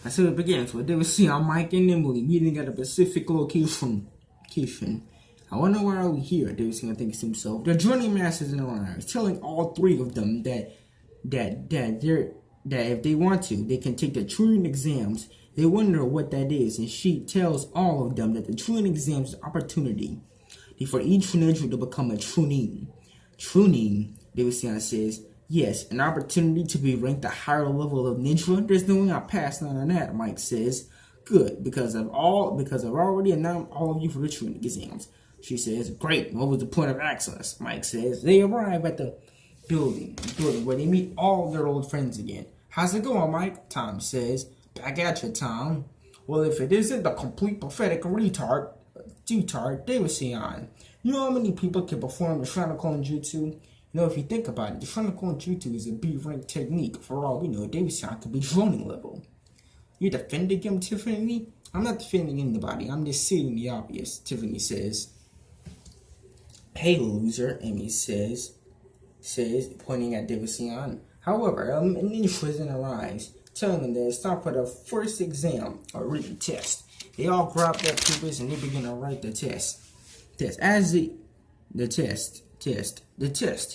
And so it begins with they will see how Mike and Emily meeting at a specific location. I wonder why are we here? They were saying, thinking to himself. They're joining masters in the line, telling all three of them that if they want to, they can take the Turing exams. They wonder what that is, and she tells all of them that the Turing exams is an opportunity for each individual to become a Chunin. Chunin, Davidson says, yes, an opportunity to be ranked a higher level of ninja. There's no way I'll pass on that, Mike says. Good, because I've already announced all of you for the Turing exams. She says, great, what was the point of access? Mike says, they arrive at the building where they meet all their old friends again. How's it going, Mike? Tom says. Back at you, Tom. Well, if it isn't the complete pathetic retard, Davidson. You know how many people can perform the Shrinoclone Jutsu? You know, if you think about it, the Shrinoclone Jutsu is a B-rank technique. For all we know, Davidson could be droning level. You're defending him, Tiffany? I'm not defending anybody. I'm just stating the obvious, Tiffany says. Hey, loser, Amy says, pointing at Davidson. However, an incident arrives, telling them that it's time for the first exam, or written test. They all grab their papers and they begin to write the test. As the test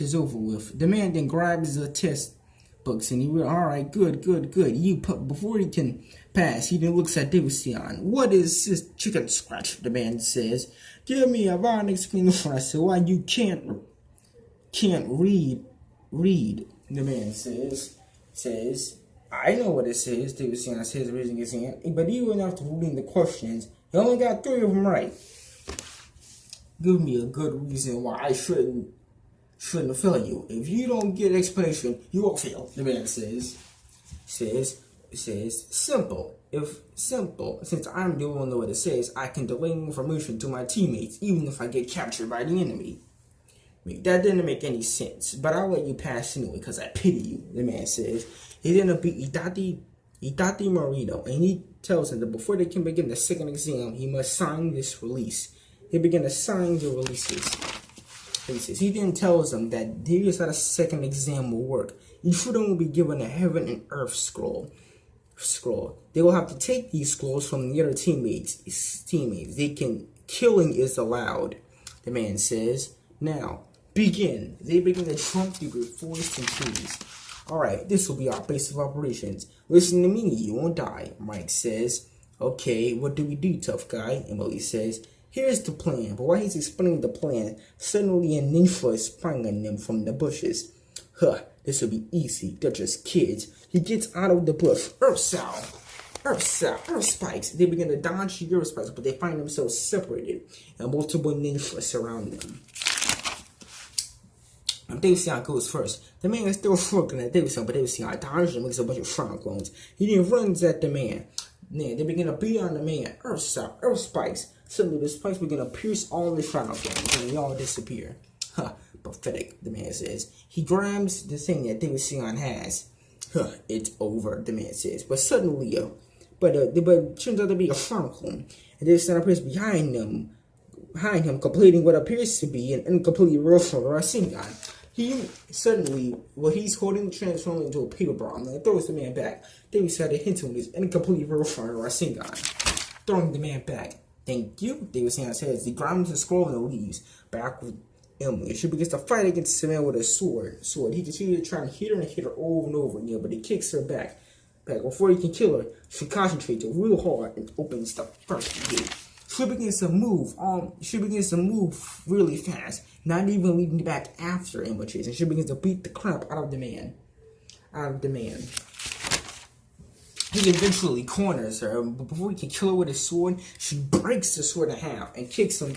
is over with, the man then grabs the test books and he will, alright, good. Before he can pass, he then looks at Davidson. What is this chicken scratch? The man says. Give me a violent explanation as to why you can't read. The man says, I know what it says. Davidson says, raising his hand. But even after reading the questions, he only got 3 of them right. Give me a good reason why I shouldn't fail you. If you don't get an explanation, you won't fail. The man says, simple. Since I'm the one know what it says, I can delay information to my teammates, even if I get captured by the enemy. That didn't make any sense, but I'll let you pass anyway, because I pity you, the man says. He then beat Idati Marino, and he tells him that before they can begin the second exam, he must sign this release. He began to sign the releases. He then tells them that here's how the second exam will work. Each of them will be given a heaven and earth scroll. They will have to take these scrolls from the other teammates. Killing is allowed, the man says. Now, begin. They begin to trump through the forest and trees. Alright, this will be our base of operations. Listen to me, you won't die, Mike says. Okay, what do we do, tough guy? Emily says. Here's the plan. But while he's explaining the plan, suddenly a ninja is spying on them from the bushes. This will be easy. They're just kids. He gets out of the bush. Earth spikes. They begin to dodge the earth spikes, but they find themselves separated, and multiple ninjas surround them. Davidson goes first. The man is still shrinking at Davidson, but Davidson dodges and makes a bunch of shrine clones. He then runs at the man. Then they begin to beat on the man. Earth spikes. Suddenly the spikes begin to pierce all the shrine clones, and they all disappear. Pathetic, the man says. He grabs the thing that Davidson has. It's over, the man says. But suddenly, but it turns out to be a shrine clone, and Davidson appears behind him, completing what appears to be an incomplete version of Rasengan. He's holding the transformer into a paper bomb and throws the man back. David started hinting with his incomplete version of Rasengan, throwing the man back. Thank you, David says. He grabs the scroll and leaves. Back with Emily. She begins to fight against the man with a sword. He continues to try and hit her over and over again, but he kicks her back. Before he can kill her, she concentrates real hard and opens the first gate. She begins to move really fast, not even leaving back after Emma Chase, and she begins to beat the crap out of the man. He eventually corners her, but before he can kill her with his sword, she breaks the sword in half and kicks him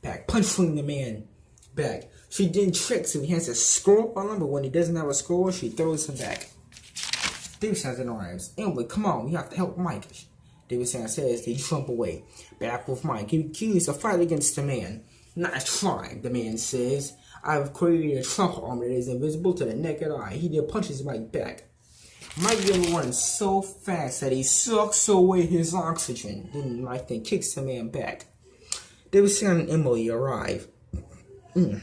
back, punching the man back. She then tricks him. He has a scroll on him, but when he doesn't have a scroll, she throws him back. Davidson arrives. Emily, come on, we have to help Mike. Davidson says they jump away. Back with Mike. He continues to fight against the man. Nice try, the man says. I've created a trunk armor that is invisible to the naked eye. He then punches Mike back. Mike then runs so fast that he sucks away his oxygen. Then Mike then kicks the man back. Davidson and Emily arrive. Do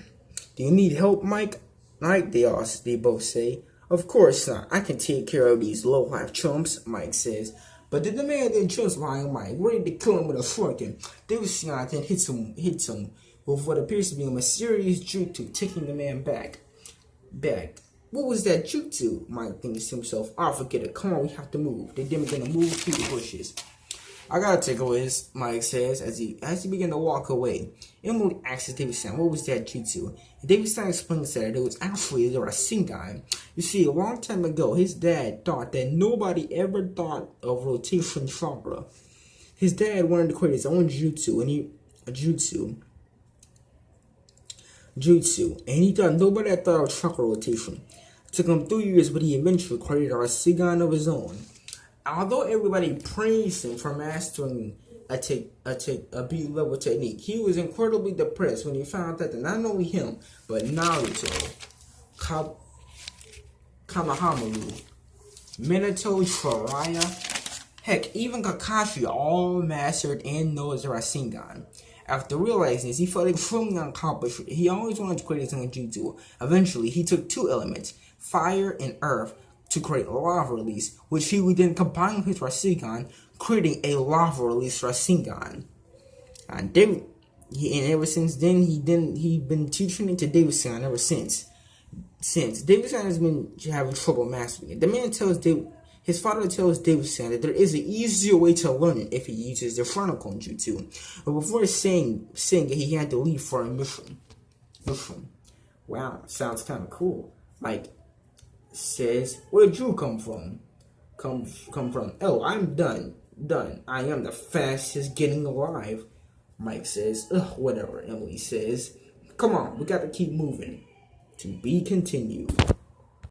you need help, Mike? Mike, they both say. Of course not. I can take care of these low-life chumps, Mike says. But the demand then jumps behind Mike, ready to kill him with a shuriken. Davidson then hits him with what appears to be a mysterious jutsu, taking the man back. What was that jutsu? Mike thinks to himself. I'll forget it. Come on, we have to move. They're gonna move through the bushes. I gotta take a whiz, Mike says as he begin to walk away. Emily asks Davidson, what was that jutsu? And Davidson explains that it was actually the Rasengan. You see, a long time ago, his dad thought that nobody ever thought of rotation chakra. His dad wanted to create his own jutsu, and he thought nobody had thought of chakra rotation. It took him 3 years, but he eventually created a Rasengan of his own. Although everybody praised him for mastering a B-level technique, he was incredibly depressed when he found out that not only him, but Naruto, Kamahamaru, Minato, Jiraiya, heck, even Kakashi all mastered and knows the Rasengan. After realizing this, he felt extremely accomplished. He always wanted to create his own jutsu. Eventually, he took two elements, fire and earth, to create lava release, which he would then combine with his Rasengan, creating a lava release Rasengan. And ever since then, he'd been teaching it to Davidson ever since. Davidson has been having trouble mastering it. The man his father tells Davidson that there is an easier way to learn it if he uses the Frontal Jutsu. But before saying it, he had to leave for a mission. Wow, sounds kind of cool. Mike says, where did you come from? Come from? Oh, I'm done. I am the fastest getting alive. Mike says, ugh, whatever. Emily says, come on, we got to keep moving. To be continued.